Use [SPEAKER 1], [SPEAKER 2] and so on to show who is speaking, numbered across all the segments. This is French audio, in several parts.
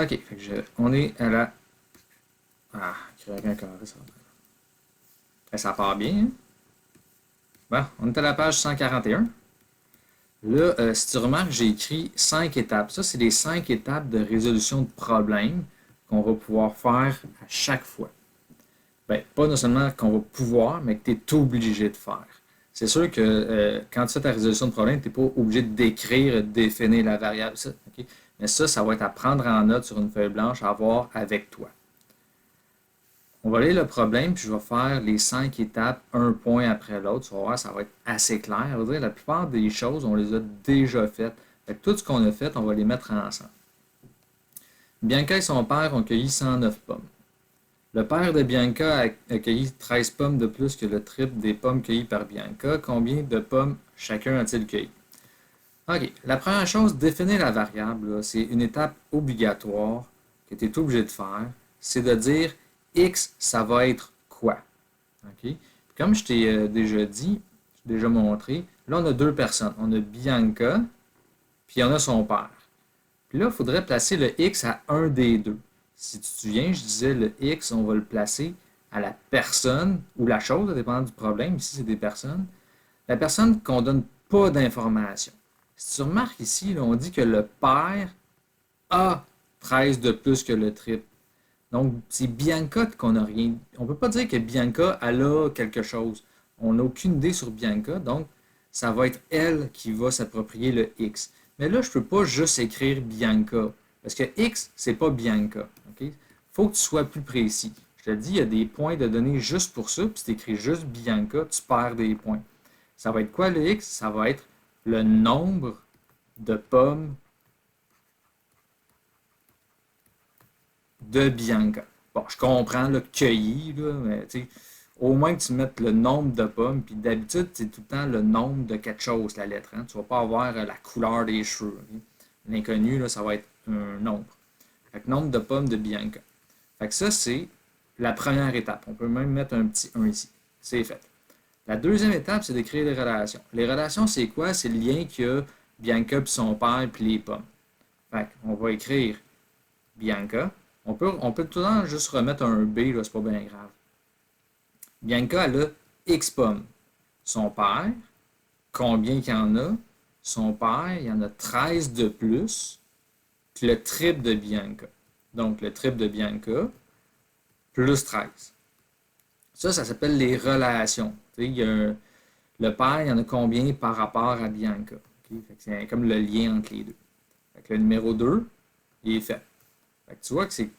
[SPEAKER 1] OK, fait que on est à la... Ah, créer un carré, ça va. Ça part bien, hein? Bon, on est à la page 141. Là, si tu remarques, j'ai écrit 5 étapes. Ça, c'est les 5 étapes de résolution de problèmes qu'on va pouvoir faire à chaque fois. Ben, pas non seulement qu'on va pouvoir, mais que tu es obligé de faire. C'est sûr que quand tu fais ta résolution de problème, tu n'es pas obligé de décrire, de définir la variable. Ça, okay? Mais ça va être à prendre en note sur une feuille blanche, à avoir avec toi. On va lire le problème, puis je vais faire les 5 étapes, un point après l'autre. Tu vas voir, ça va être assez clair. On va dire, la plupart des choses, on les a déjà faites. Fait que tout ce qu'on a fait, on va les mettre ensemble. Bianca et son père ont cueilli 109 pommes. Le père de Bianca a cueilli 13 pommes de plus que le triple des pommes cueillies par Bianca. Combien de pommes chacun a-t-il cueilli? OK. La première chose, définir la variable, c'est une étape obligatoire que tu es obligé de faire. C'est de dire X, ça va être quoi? OK? Puis comme je t'ai déjà dit, je t'ai déjà montré, là, on a deux personnes. On a Bianca, puis on a son père. Puis là, il faudrait placer le X à un des deux. Si tu te souviens, je disais le X, on va le placer à la personne ou la chose, dépendant du problème. Ici, c'est des personnes. La personne qu'on ne donne pas d'informations. Si tu remarques ici, là, on dit que le père a 13 de plus que le triple. Donc, c'est Bianca qu'on n'a rien. On ne peut pas dire que Bianca, elle a quelque chose. On n'a aucune idée sur Bianca, donc ça va être elle qui va s'approprier le X. Mais là, je ne peux pas juste écrire Bianca, parce que X, c'est pas Bianca. Il faut que tu sois plus précis. Je te dis, il y a des points de données juste pour ça, puis si tu écris juste Bianca, tu perds des points. Ça va être quoi le X? Ça va être le nombre de pommes de Bianca. Bon, je comprends le cueilli, là, mais au moins que tu mettes le nombre de pommes, puis d'habitude, c'est tout le temps le nombre de quelque chose, la lettre. Hein? Tu ne vas pas avoir la couleur des cheveux. Okay? L'inconnu, là, ça va être un nombre. Fait que nombre de pommes de Bianca. Fait que ça, c'est la première étape. On peut même mettre un petit 1 ici. C'est fait. La deuxième étape, c'est d'écrire les relations. Les relations, c'est quoi? C'est le lien qu'il y a Bianca puis son père puis les pommes. Fait qu'on va écrire Bianca. On peut tout le temps juste remettre un B, là, c'est pas bien grave. Bianca, elle a X pommes. Son père, combien qu'il y en a? Son père, il y en a 13 de plus que le triple de Bianca. Donc, le triple de Bianca, plus 13. Ça s'appelle les relations. Le père, il y en a combien par rapport à Bianca? Okay? C'est comme le lien entre les deux. Fait que le numéro 2, il est fait. Fait que tu vois que c'est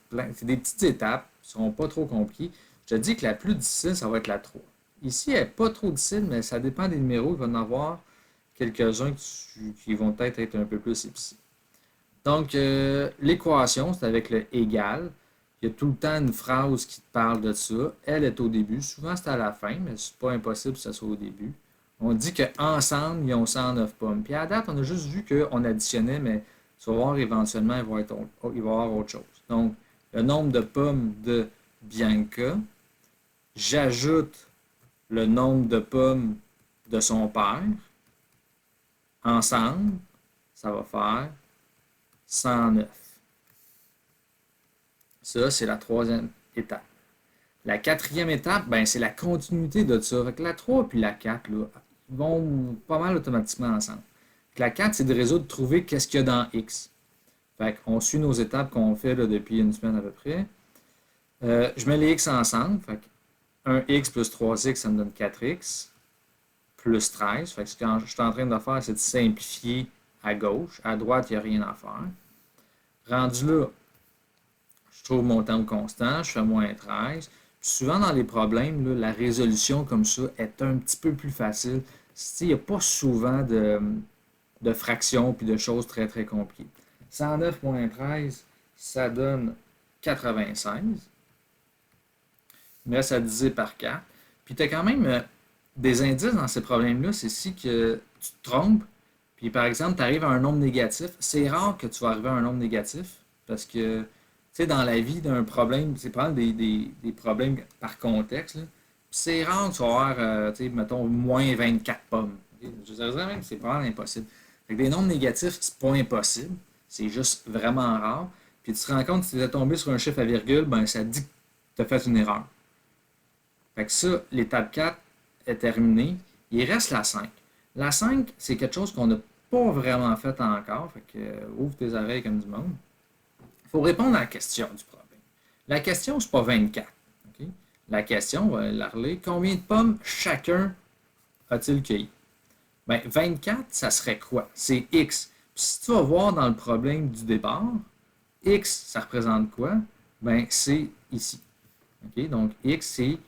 [SPEAKER 1] des petites étapes, qui ne seront pas trop compliquées. Je te dis que la plus difficile, ça va être la 3. Ici, elle n'est pas trop difficile, mais ça dépend des numéros. Il va y en avoir quelques-uns qui vont peut-être être un peu plus difficiles. Donc, l'équation, c'est avec le égal. Il y a tout le temps une phrase qui te parle de ça. Elle est au début. Souvent, c'est à la fin, mais c'est pas impossible que ça soit au début. On dit qu'ensemble, ils ont 109 pommes. Puis à date, on a juste vu qu'on additionnait, mais tu vas voir éventuellement, il va y avoir autre chose. Donc, le nombre de pommes de Bianca. J'ajoute le nombre de pommes de son père. Ensemble, ça va faire 109. Ça, c'est la troisième étape. La quatrième étape, ben, c'est la continuité de ça. Fait que la 3 puis la 4 là, vont pas mal automatiquement ensemble. La 4, c'est de résoudre, de trouver qu'est-ce qu'il y a dans X. Fait qu'on suit nos étapes qu'on fait là, depuis une semaine à peu près. Je mets les X ensemble. Fait que 1X plus 3X, ça me donne 4X plus 13. Fait que ce que je suis en train de faire, c'est de simplifier à gauche. À droite, il n'y a rien à faire. Rendu là, je trouve mon temps constant, je fais moins 13. Puis souvent dans les problèmes, là, la résolution comme ça est un petit peu plus facile. Il n'y a pas souvent de fractions et de choses très très compliquées. 109 moins 13, ça donne 96. Mais ça divisé par 4. Puis tu as quand même des indices dans ces problèmes-là. C'est si que tu te trompes, puis par exemple, tu arrives à un nombre négatif. C'est rare que tu vas arriver à un nombre négatif parce que, tu sais, dans la vie, d'un problème, c'est prendre des problèmes par contexte. C'est rare que tu vas avoir, tu sais, mettons, moins 24 pommes. Okay? Je dirais même que c'est probablement impossible. Fait que des nombres négatifs, c'est pas impossible. C'est juste vraiment rare. puis tu te rends compte que si tu es tombé sur un chiffre à virgule, ben ça dit que tu as fait une erreur. Fait que ça, l'étape 4 est terminée. Il reste la 5. La 5, c'est quelque chose qu'on n'a pas vraiment fait encore. Fait que ouvre tes oreilles comme du monde. Il faut répondre à la question du problème. La question, c'est pas 24. Okay? La question, on va la relire. Combien de pommes chacun a-t-il cueilli? Ben, 24, ça serait quoi? C'est X. Puis si tu vas voir dans le problème du départ, X, ça représente quoi? Ben, c'est ici. Okay? Donc, X, c'est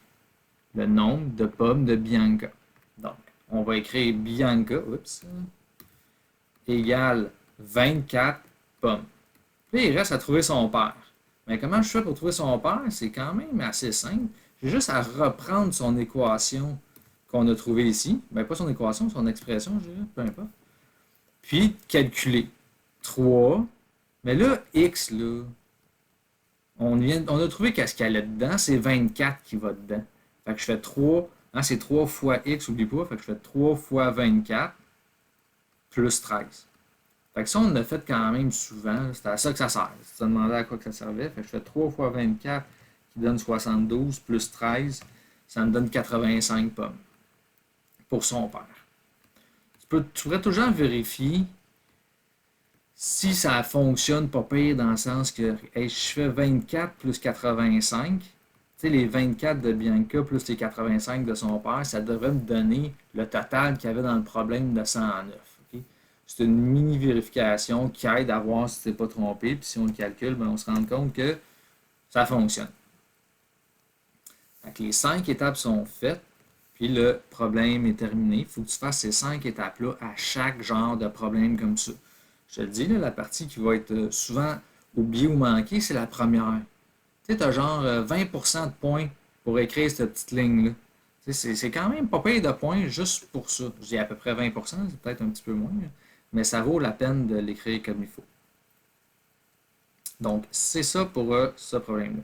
[SPEAKER 1] le nombre de pommes de Bianca. Donc, on va écrire Bianca, égale 24 pommes. Puis, il reste à trouver son père. Mais comment je fais pour trouver son père? C'est quand même assez simple. J'ai juste à reprendre son équation qu'on a trouvée ici. Ben, pas son équation, son expression, je dirais, peu importe. Puis, calculer 3. Mais là, X, là, on a trouvé qu'est-ce qu'il y a dedans. C'est 24 qui va dedans. Fait que je fais 3. Hein, c'est 3 fois X, oublie pas. Fait que je fais 3 fois 24 plus 13. Fait que ça, on l'a fait quand même souvent. C'était à ça que ça sert. Si tu te demandais à quoi que ça servait, fait que je fais 3 fois 24 qui donne 72 plus 13. Ça me donne 85 pommes pour son père. Tu pourrais toujours vérifier si ça fonctionne pas pire dans le sens que hey, je fais 24 plus 85. Tu sais, les 24 de Bianca plus les 85 de son père, ça devrait me donner le total qu'il y avait dans le problème de 109. Okay? C'est une mini-vérification qui aide à voir si tu n'es pas trompé. Puis si on le calcule, ben, on se rend compte que ça fonctionne. Donc, les 5 étapes sont faites. Puis le problème est terminé. Il faut que tu fasses ces 5 étapes-là à chaque genre de problème comme ça. Je te le dis, là, la partie qui va être souvent oubliée ou manquée, c'est la première. Tu sais, tu as genre 20% de points pour écrire cette petite ligne-là. C'est quand même pas pire de points juste pour ça. Je dis à peu près 20%, c'est peut-être un petit peu moins, mais ça vaut la peine de l'écrire comme il faut. Donc, c'est ça pour ce problème-là.